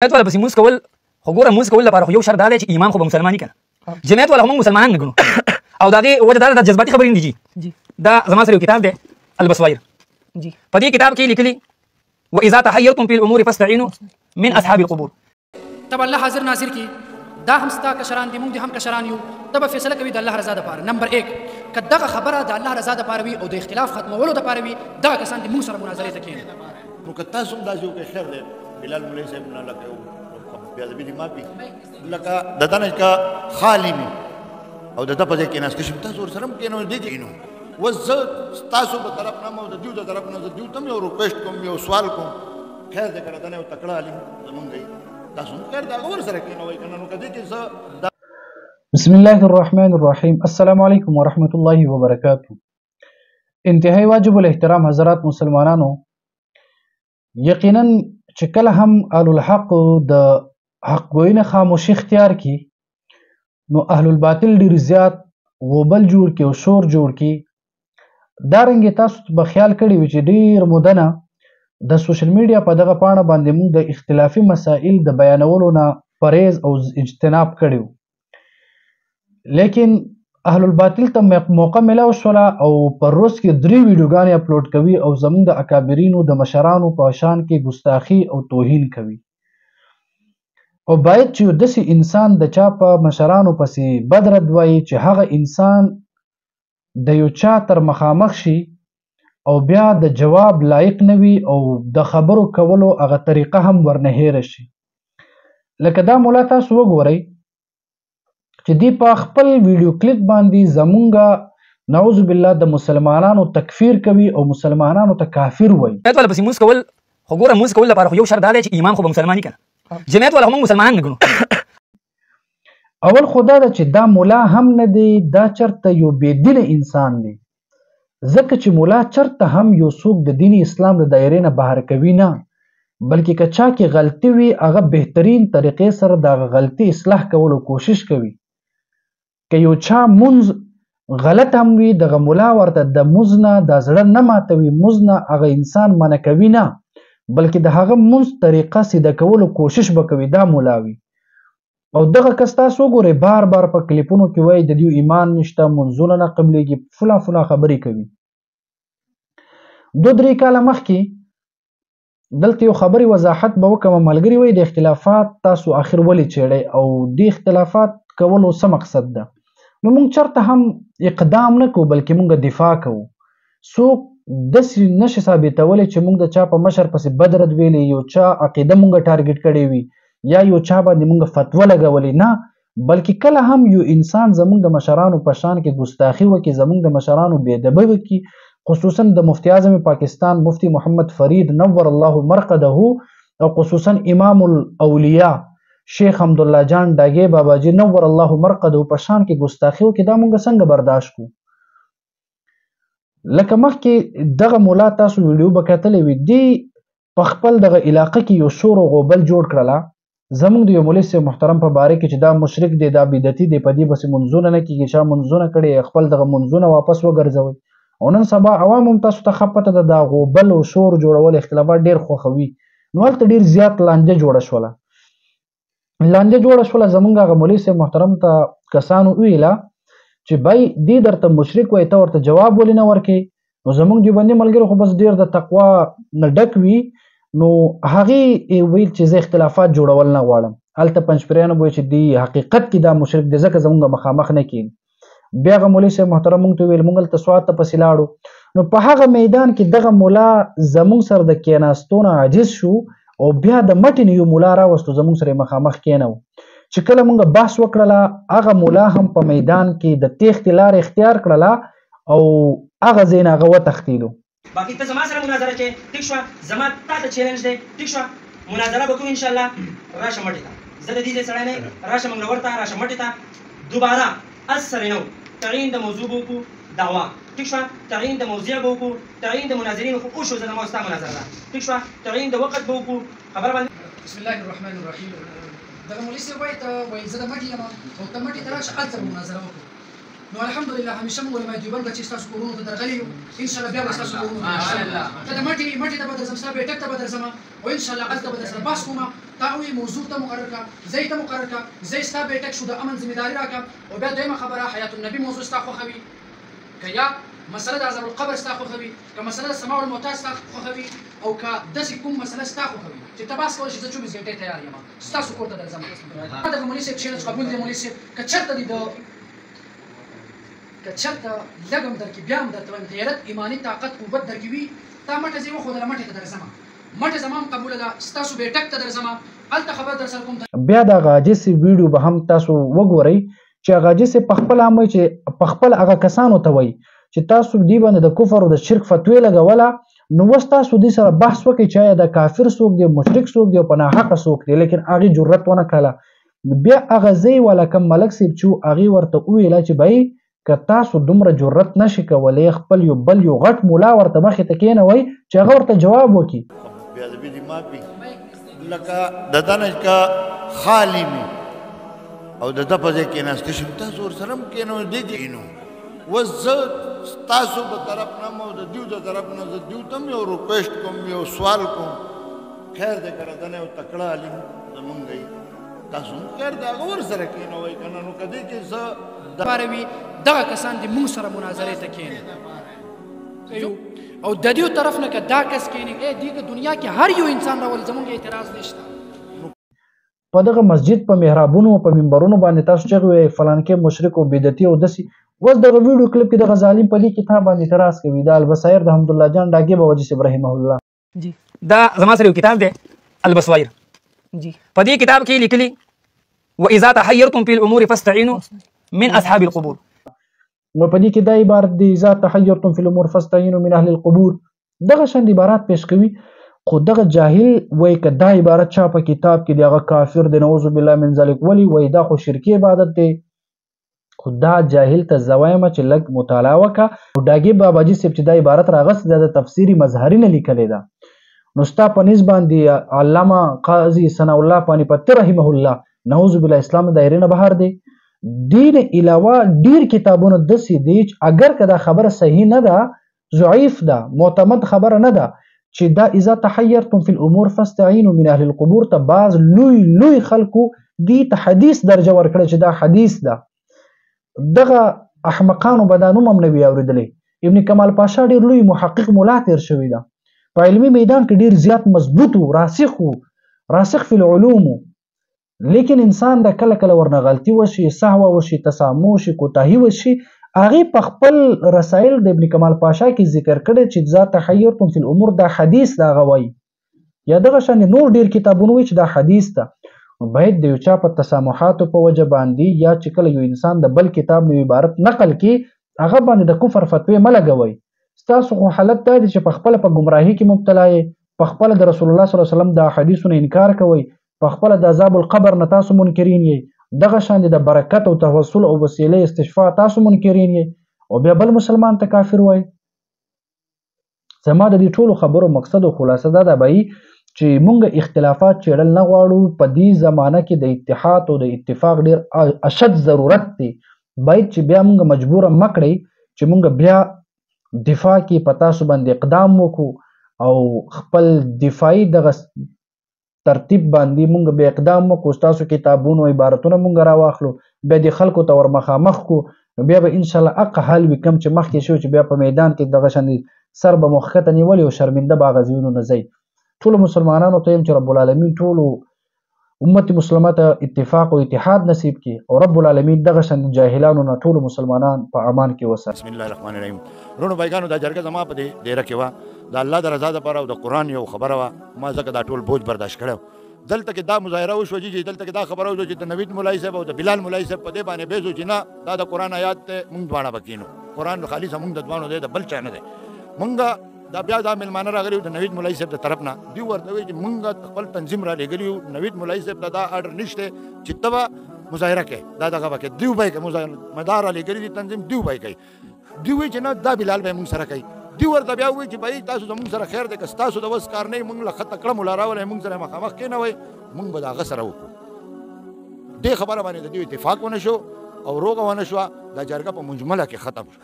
جماعت والا پسې مونځ کول خو ګوره مونځ کول لپاره خو یو شرط دا دی چې ایمان خو به مسلماني که نه جماعت والا خو موږ مسلمانان نه ګڼو او د هغې وجه دا ده دا جذباتي خبرې نه دي جي دا زما سره یو کتاب دی البصویر جي په دې کتاب کې لیکلي واذا تحيرتم في الامور فاستعينوا من اصحاب القبور تب الله حاضر ناظر کی دا هم ستا کشران دي موږ هم کشران یو تب فیصله کوي د الله رضا دپاره نمبر 1 که دغه خبره د الله رضا دپاره وي او د اختلاف ختمولو دپاره وي دغه کسان دي موږ سره مناظرې ته کښېني نو که تاسو هم داسې وکړئ خیر دی بلال مولوي صاحب نه لکه بیادبي دې معافي لکه د ده نه که خالي وي او د ده په ځای کېناسته شي تاسو ورسره هم کېنو دې کېنو اوس زه ستاسو په طرف نه م او د دوی د طرف نه زه دوی ته هم یو ریکویسټ کوم یو سوال کوم خیر دی که د ده نه یو تکړه عالم زمونږ دی تاسو هم خیر د هغه ورسره کېنوئ که نه نو که دې کې زه بسم الله الرحمن الرحیم السلام علیکم ورحمۃ اللہ وبرکاتہ انتہائی واجب الاحترام حضرات مسلمانانو یقینا چې کله هم اهل الحق د حق ګوینه خاموشي اختیار کی نو اهل الباطل ډیر زیات غوبل جوړ کی او شور جوړ کی دارنګه تاسو به خیال کړی وي چې ډیر مدنه د سوشل میډیا په دغه پاڼه باندې موږ د اختلافي مسائل د بیانولو نه پرهیز او اجتناب کړی لیکن اهل الباطل ته موقع ملاو شوله او پر روز کې 3 ویډیوګانې اپلوډ کوي او زموږ د اکابرینو د مشرانو په شان کې ګستاخي او توهین کوي او باید چې داسې انسان د چا په مشرانو پسې بد رد وایي چې هغه انسان د یو چا تر مخامخ شي او بیا د جواب لایق نه وي او د خبرو کولو هغه طریقه هم ورنه هیره شي لکه دا مولا تاسو وګورئ چې دی په خپل ویډیو کلیپ باندې زمونږه نعوذ بالله د مسلمانانو تکفیر کوي او مسلمانانو ته کافر وایي جماعت والا پسې مونځ کول خو ګوره مونځ کول لپاره خو یو شرط دا دی چې ایمان خو به مسلماني که نه جماعت والا خو موږ مسلمانان نه ګڼو اول خو دا ده چې دا مولا هم نه دی دا چرته یو بېدینه انسان دی ځکه چې مولا چرته هم یو څوک د دین اسلام د دایرې نه بهر کوي نه بلکې که چا کې غلطي وي هغه بهترین طریقې سره د هغه غلطي اصلاح کولو کوشش کوي که یو چا مونځ غلط هم وي دغه مولا ورته د مونځ نه د زړه نه ماتوي مونځ نه هغه انسان منع کوي نه بلکې د هغه مونځ طریقه سیده کولو کوشش به کوي دا مولا وي او دغه کس تاسو وګورئ بار بار په کلیپونو کې وایي د دوی ایمان نشته مونځونه نه قبلېږي فلا فلا خبرې کوي 2-3 کاله مخکې دلته یو خبرې وضاحت به وکړم ملګري وایي د اختلافات تاسو آخر ولې چیړئ او د اختلافات کولو څه مقصد ده نو موږ چرته هم اقدام نه کوو بلکې موږ دفاع کوو څوک داسې نشي ثابتولی چې موږ د چا په مشر پسې بد رد ویلی یو چا عقیده موږ ټارګېټ کړې وي یا یو چا باندې موږ فتوه لګولې نه بلکې کله هم یو انسان زموږ د مشرانو په شان کې ګستاخي وکړي زموږ د مشرانو بېادبي وکړي خصوصا د مفتی اعظم پاکستان مفتی محمد فرید نور الله مرقده او خصوصا امام الاولیاء شیخ حمدالله جان ډاګې باباجي نور الله مرقده په شان کې ګستاخي وکړي دا موږ څنګه برداشت کړو لکه مخکې دغه مولا تاسو ویډیو به کتلی وي دی په خپل دغه علاقه کې یو شور و غوبل جوړ کړله زموږ د یو مولوي صاحب محترم په باره کې چې دا مشرک دی دا بدعتي دی په دې بسې منځونه نه کېږي چا منځونه کړي خپل دغه منځونه واپس وګرځوئ او نن سبا عوام هم تاسو ته ښه پته ده دا غوبل او شور جوړول اختلافات ډېر خوښوي نو هلته ډېر زیات لانجه جوړه شوله لانجه جوړه شوله زمونږ هغه مولوي صاحب محترم ته کسانو وویله چې بای دې درته مشرک وایي ته ورته جواب ولې نه ورکې نو زمونږ دیوبندي ملګري خو بس ډېر د تقوا نه ډک وي نو هغې ویل چې زه اختلافات جوړول نه غواړم هلته پنجپریانو به وایي چې دی حقیقت کې دا مشرک دی ځکه زمونږ مخامخ نه کېږي بیا هغه مولوي صاحب محترم موږ ته ویل موږ هلته سوات ته پسې لاړو نو په هغه میدان کې دغه مولا زمونږ سره د کېناستو نه عاجز شو او بیا د مټې نه یو مولا راوستو زموږ سره یې مخامخ کېنو چې کله موږ بحث وکړله هغه مولا هم په میدان کې د تېښتې لاره اختیار کړله او هغه ځای نه هغه وتښتېدو باقي ته زما سره مناظره کې ټیک شوه زما تا ته چیلنج دی ټیک شوه مناظره به کوو انشاءالله راشه مټې ته زه د دې ځای سړی نه یم راشه منګلور ته راشه مټې ته دوباره از سره نه تعیین د موضوع به وکړو دعوا ټیک شوه تعیین د موضوع به وکړو تعیین د مناظرینو خو وشو زه زما ستا مناظره ده ټیک شوه تعیین د وخت به وکړو خبره باندې بسم الله الرحمن الرحیم دغه مولوي صاحب وایي ته وایي زه د مټې یم او ته مټې ته راشه هلته به مناظره وکړو نو الحمدلله همیشه موږ علماء دیوبند ته چې ستاسو کورونو ته درغلي یو انشاءالله بیا به ستاسو کورونو ته ته د مټې ته به درځم ستا بیټک ته به درځم او انشاءالله هلته به درسره بحث کوم تا وی موضوع ته مقرر کا زی ته مقرر کا زی ستا بیٹک شو د امن ذمہداری راکا او بیا دویمه خبره حیات النبی موضوع ستا خوښوي که یا مسله د عذاب القبر ستا خوښوي که مسله د سماع الموتى ستا خوښوي او که داسې کوم مسله ستا خوښوي چې ته بحث کولی شې زه 24 ګنټې تیار یم ستاسو کور ته درځم دغه مولوي صاحب چیلنج قبول دی مولوي صاحب که چېرته دې که چېرته لږ هم درکړي بیا هم درته وایم غیرت ایماني طاقت قوت درکړي وي تا مټه ځې وښودله مټې ته درځمه مټې زما هم قبوله ده ستاسو بیټک ته درځمه هلته خبر در سره کوم بیا د غاجس ویډیو به هم تاسو وګورئ چې غاجس په خپل هم چې په خپل هغه کسانو ته وایي چې تاسو دې باندې د کفر او د شرک فتوی لګوله نو اوس تاسو دې سره بحث وکړئ چې آیا د کافر څوک دی مشرک څوک دی او په ناحقه څوک دی لیکن هغې جرأت ونه کړله بیا هغه ځای والا کم ملک صاحب چې هغې ورته وویله چې بهی که تاسو دومره جرأت نشئ کولی خپل یو بل یو غټ ملا ورته مخې ته کېنوئ چې هغه ورته جواب وکړي بیادبی دی معافی لکه د ده نه که خالی مې او د ده په ځای کېناستی شم تاسو ورسره هم کېنو دې کېنو اوس زه ستاسو په طرف نه او د دیو د طرف نه زه دیو ته هم یو ریکویسټ کوم یو سوال کوم خیر دی که راته نه یو تکړه عالم زمونږ دی تاسو هم خیر دی هغه ورسره کېنوئ که نه نو که دې کې زه لپاره وي دغه کسان د موږ سره مناظرې ته کښېني او د دې طرف نه که دا کس کښېني دې دنیا کې هر یو انسان راولي زموږ اعتراض نشته په دغه مسجد په محرابونو په منبرونو باندې تاسو چغې وایئ فلانکې مشرک او بدعتي او داسې اوس دغه ویډیو کلیپ کې دغه ظالم په دې کتاب باندې اعتراض کوي دا البصایر د حمدالله جان ډاګي باباجي صاحب رحمه الله دا زما سره یو کتاب دی البصایر په دې کتاب کې لیکلي واذا تحيرتم في الامور فاستعينوا من اصحاب القبور په دې کې دا عبارت دی اذا تحيرتم في الامور فاستعينوا من اهل القبور دغه شان عبارات پیش کوي خو دغه جاهل وایي که دا عبارت چا په کتاب کې دی هغه کافر دی نعوذ بالله من ذلک ولي وایي دا خو شرکي عبادت دی خو دا جاهل ته زه وایم چې لږ مطالعه وکړه ډاګي باباجي صاحب چې دا عبارت راغست دا د تفسیري مظهري نه لیکلی ده نو ستا په نسب باندې علامه قاضي ثناء الله پانیپتي رحمه الله نعوذ بالله اسلام دایرې نه بهر دی دین علاوه ډیر کتابونه داسې دي چې اگر که دا خبره صحیح نه ده ضعیف ده معتمد خبره نه ده چې دا اذا تحيرتم في الامور فاستعينوا من اهل القبور ته بعض لوی لوی خلکو دې ته حدیث درجه ورکړه چې دا حدیث ده دغه احمقانو به دا نوم هم نه وي اورېدلی ابن کمال پاشا ډېر لوی محقق ملا تېر شوی ده په علمي میدان کې ډېر زیات مضبوط و راسخ فی العلوم لیکن انسان د کله کله ورنه غلطي وشي سهوه وشي تسامح وشي کوتاهي وشي هغې په خپل رسایل د ابن کمال پاشا کې ذکر کړی چې ذا تحیرتم فی الامور دا حدیث د هغه وایي یا دغه شان نور ډېر کتابونه وایي چې دا حدیث ده باید د یو چا په تسامحاتو په وجه باندې یا چې کله یو انسان د بل کتاب نه عبارت نقل کړي هغه باندې د کفر فتوی مه لګوئ ستاسو خو حالت دا دی چې په خپله په ګمراهي کې مبتلا یې په خپله د رسول الله صلی الله علیه وسلم د حدیثونو انکار کوئ په خپله د عذاب القبر نه تاسو منکرین یې دغه شان د برکت او توسل او وسیلې استشفاء تاسو منکرین یې او بیا بل مسلمان ته کافر وایي زما د دې ټولو خبرو مقصد او خلاصه دا ده بهي چې مونږ اختلافات چیړل نه غواړو په دې زمانه کې د اتحاد او د اتفاق ډېر اشد ضرورت دی باید چې بیا مونږ مجبوره مه کړئ چې مونږ بیا دفاع کې په تاسو باندې اقدام وکړو او خپل دفاعي دغه ترتیب باندې مونږ بیا اقدام وکړو ستاسو کتابونو عبارتونه مونږ راواخلو بیا د خلکو ته ور مخامخ کړو بیا به انشاءالله اقه حل وي کوم چې مخکې شو چې بیا په میدان کې دغه شان سر به مو ښکته نیولي او شرمنده به هغه ځایونو نه ځئ ټولو مسلمانانو ته یم چې رب العالمین ټولو امت مسلمه ته اتفاق او اتحاد نصیب کړي او رب العالمین دغه شان جاهلانو نه ټولو مسلمانان په امان کې وساتي بسم الله الرحمن الرحیم رونو بایګانو دا جرګه زما په دې ډیره کې وه د الله د رضا دپاره او د قرآن یو خبره وه ما ځکه دا ټول بوج برداشت کړی دلته کې دا مظاهره وشوه چې دلته کې دا خبره وشوه چې د نوید مولوي صاحب او د بلال مولوي صاحب په دې باندې بحث و چې نه دا د قرآن آیات دی مونږ دواړه به کینو قرآن خالص مونږ د دواړو دی د بل چا نه دی مونږ دا بیا دا مېلمانه راغلي وو د نوید مولوي صاحب د طرف نه دوی ورته وایي چې مونږ خپل تنظیم را لېږلي یو نوید مولوي صاحب ته دا اډر نشته چې ته به مظاهره کوې دا دغه به کوې دوی به یې کوي مدار را لېږلي دي تنظیم دوی به یې کوي دوی وایي چې نه دا بلال به یې مونږ سره کوي دوی ورته بیا وایي چې بهی تاسو زمونږ سره خیر دی که ستاسو د وس کار نه وي مونږ له ښه تکړه ملا راولی مونږ سره مخامخ کېنوئ مونږ به د هغه سره وکړو دې خبره باندې د دوی اتفاق ونه شو او روغه ونه شوه دا جرګه په مجمله کې ختم شو